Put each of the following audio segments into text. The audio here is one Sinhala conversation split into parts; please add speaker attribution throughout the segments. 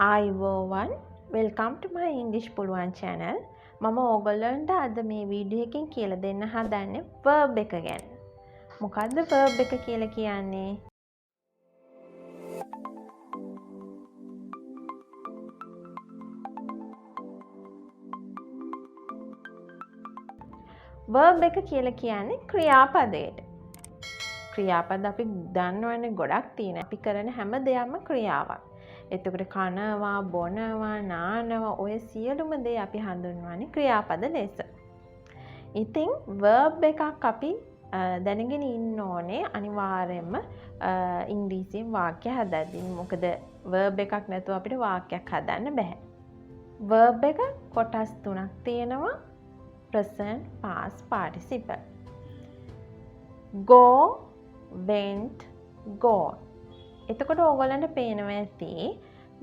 Speaker 1: Puluwan, welcome to my English Puluwan channel. මම ඕගොල්ලන්ට අද මේ වීඩියෝ එකකින් කියලා දෙන්න හදන්නේ verb එක ගැන. මොකද්ද verb එක කියලා කියන්නේ? verb එක කියලා කියන්නේ ක්‍රියාපදයට. ක්‍රියාපද අපි දන්නවනේ ගොඩක් තියෙන. අපි කරන හැම දෙයක්ම ක්‍රියාවක්. එතකොට කනවා, බොනවා, නානවා ඔය සියලුම දේ අපි හඳුන්වන්නේ ක්‍රියාපද ලෙස. ඉතින් verb එකක් අපි දැනගෙන ඉන්න ඕනේ අනිවාර්යයෙන්ම ඉංග්‍රීසියෙන් වාක්‍ය හදද්දී. මොකද verb එකක් නැතුව අපිට වාක්‍යයක් හදන්න බෑ. verb එක කොටස් තුනක් තියෙනවා. present, past, participle. go, went, gone. එතකොට ඕගොල්ලන්ට පේනවා ඇති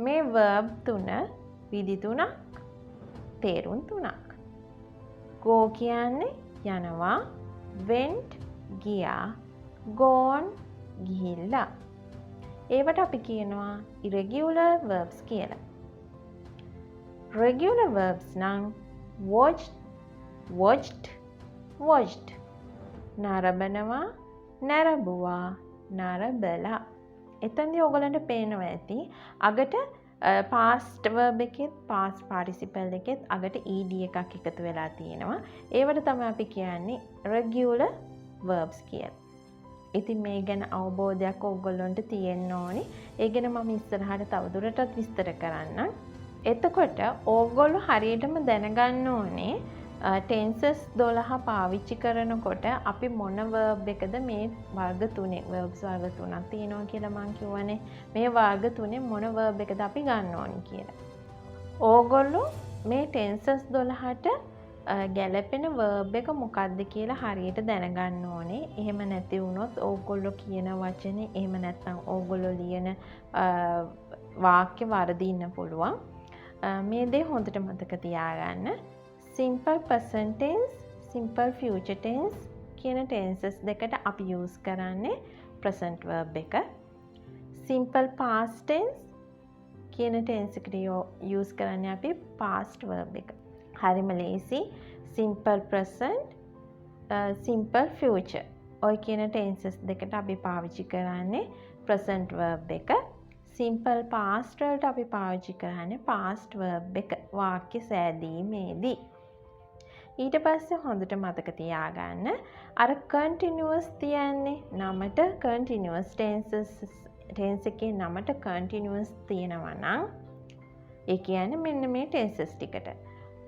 Speaker 1: මේ verb තුන විදි තුනක්, තේරුම් තුනක්. go කියන්නේ යනවා, went ගියා, gone ගිහිල්ලා. ඒවට අපි කියනවා irregular verbs කියලා. regular verbs නම් watched, watched, watched. නරඹනවා, නරඹුවා, නරඹලා. එතනදී ඔයගලන්ට පේනවා ඇති අගට past verb එකෙත් past participle එකෙත් අගට ed එකක් එකතු වෙලා තියෙනවා. ඒවට තමයි අපි කියන්නේ regular verbs කියලා. ඉතින් මේ ගැන අවබෝධයක් ඔයගොල්ලන්ට තියෙන්න ඕනි. ඒ ගැන මම ඉස්සරහට තවදුරටත් විස්තර කරන්නම්. එතකොට ඕගොල්ලෝ හරියටම දැනගන්න ඕනේ tenses 12 පාවිච්චි කරනකොට අපි මොන verb එකද මේ වර්ග තුනේ verbs වර්ග තුනක් තියෙනවා කියලා මම කියවනේ. මේ වර්ග තුනේ මොන verb එකද අපි ගන්න ඕනි කියලා. ඕගොල්ලෝ මේ tenses 12ට ගැලපෙන verb එක මොකක්ද කියලා හරියට දැනගන්න ඕනේ. එහෙම නැති වුණොත් ඕගොල්ලෝ කියන වචනේ එහෙම නැත්නම් ඕගොල්ලෝ ලියන වාක්‍ය වර්ධින්න පුළුවන්. මේ දේ හොඳට මතක තියාගන්න. simple present tense, simple future tense කියන tenses දෙකට අපි use කරන්නේ present verb එක. simple past tense කියන tense එකට use කරන්නේ අපි past verb එක. හරිම ලේසි. simple present, simple future ඔය කියන tenses දෙකට අපි පාවිච්චි කරන්නේ present verb එක. simple past වලට අපි පාවිච්චි කරන්නේ past verb එක වාක්‍ය සෑදීමේදී. ඊට පස්සේ හොඳට මතක තියාගන්න අර continuous තියන්නේ නමට continuous tense එකේ නමට continuous තියෙනවා නම් ඒ කියන්නේ මෙන්න මේ tenses ටිකට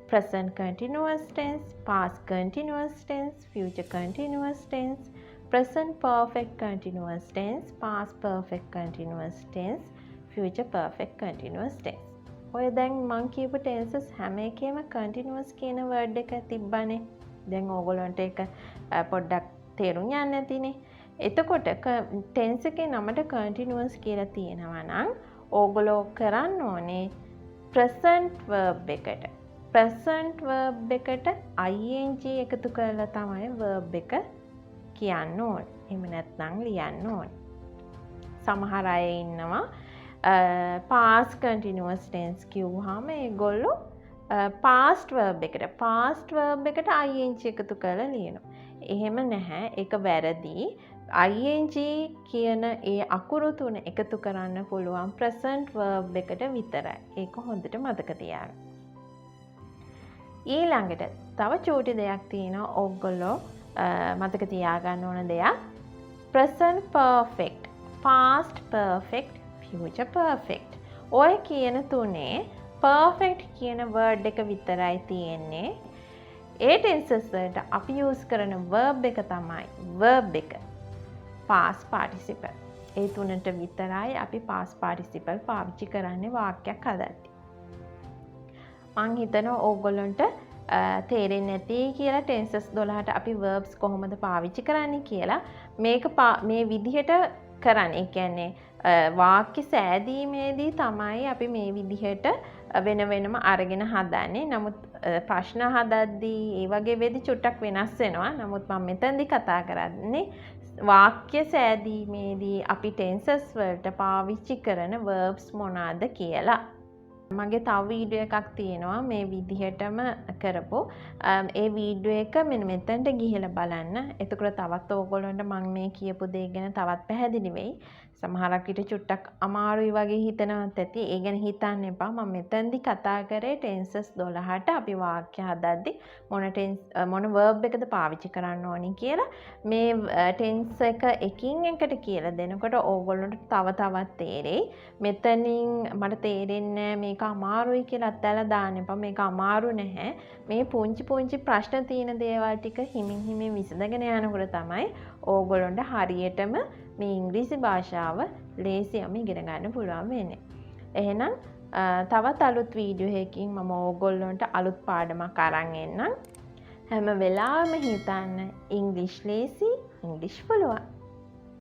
Speaker 1: present continuous tense, past continuous tense, future continuous tense, present perfect continuous tense, past perfect continuous tense, future perfect continuous tense. ඔය දැන් මං කියපු tenses හැම එකේම continuous කියන word එක තිබ්බනේ. දැන් ඕගොල්ලන්ට ඒක පොඩ්ඩක් තේරුම් යන්න ඇතිනේ. එතකොට tense එකේ නමට continuous කියලා තියෙනවා නම් ඕගොල්ලෝ කරන්න ඕනේ present verb එකට. present verb එකට ing එකතු කරලා තමයි verb එක කියන්න ඕනේ. එහෙම නැත්නම් ලියන්න ඕනේ. සමහර අය ඉන්නවා past continuous tense කිව්වහම ඒගොල්ලෝ past verb එකට ing එකතු කරලා ලියනවා. එහෙම නැහැ. ඒක වැරදි. ing කියන ඒ අකුරු තුන එකතු කරන්න පුළුවන් present verb එකට විතරයි. ඒක හොඳට මතක තියාගන්න. ඊළඟට තව චූටි දෙයක් තියෙනවා ඕගොල්ලෝ මතක තියාගන්න ඕන දෙයක්. present perfect, past perfect, future perfect. ඔය කියන තුනේ perfect කියන word එක විතරයි තියෙන්නේ. ඒ tenses වලට අපි use කරන verb එක තමයි verb එක. past participle. ඒ තුනට විතරයි අපි past participle පාවිච්චි කරන්නේ වාක්‍යයක් හදද්දී. මං හිතනවා ඕගොල්ලන්ට තේරෙන්නේ නැති කියලා tenses 12ට අපි verbs කොහොමද පාවිච්චි කරන්නේ කියලා මේක මේ විදිහට කරන්නේ. ඒ කියන්නේ වාක්‍ය සෑදීමේදී තමයි අපි මේ විදිහට වෙන වෙනම අරගෙන හදන්නේ. නමුත් ප්‍රශ්න හදද්දී ඒ වගේ වෙදි චුට්ටක් වෙනස් වෙනවා. නමුත් මම මෙතනදී කතා කරන්නේ වාක්‍ය සෑදීමේදී අපි tenses වලට පාවිච්චි කරන verbs මොනවාද කියලා. මගේ තව වීඩියෝ එකක් තියෙනවා මේ විදිහටම කරපු. ඒ වීඩියෝ එක මෙන්න මෙතනට ගිහිල්ලා බලන්න. එතකොට තවත් ඕගොල්ලන්ට මම මේ කියපු දේ ගැන තවත් පැහැදිලි වෙයි. සමහරක් විට චුට්ටක් අමාරුයි වගේ හිතනවත් ඇති. ඒ ගැන හිතන්න එපා. මම මෙතනදි කතා කරේ ටෙන්සස් 12ට අපි වාක්‍ය හදද්දි මොන verb එකද පාවිච්චි කරන්න ඕනි කියලා. මේ ටෙන්ස් එක එකින් එකට කියලා දෙනකොට ඕගොල්ලන්ට තව තවත් තේරෙයි. මෙතනින් මට තේරෙන්නේ මේක අමාරුයි කියලා අත්හැරලා දාන්න එපා. මේක අමාරු නැහැ. මේ පුංචි පුංචි ප්‍රශ්න තියෙන දේවල් ටික හිමින් හිමින් විසඳගෙන යනකොට තමයි ඕගොල්ලන්ට හරියටම මේ ඉංග්‍රීසි භාෂාව ලේසියම ඉගෙන ගන්න පුළුවන් වෙන්නේ. එහෙනම් තවත් අලුත් වීඩියෝ එකකින් මම ඕගොල්ලන්ට අලුත් පාඩමක් අරන් එන්නම්. හැම වෙලාවෙම හිතන්න ඉංග්‍රීසි ලේසි, ඉංග්‍රීසි පුළුවන්.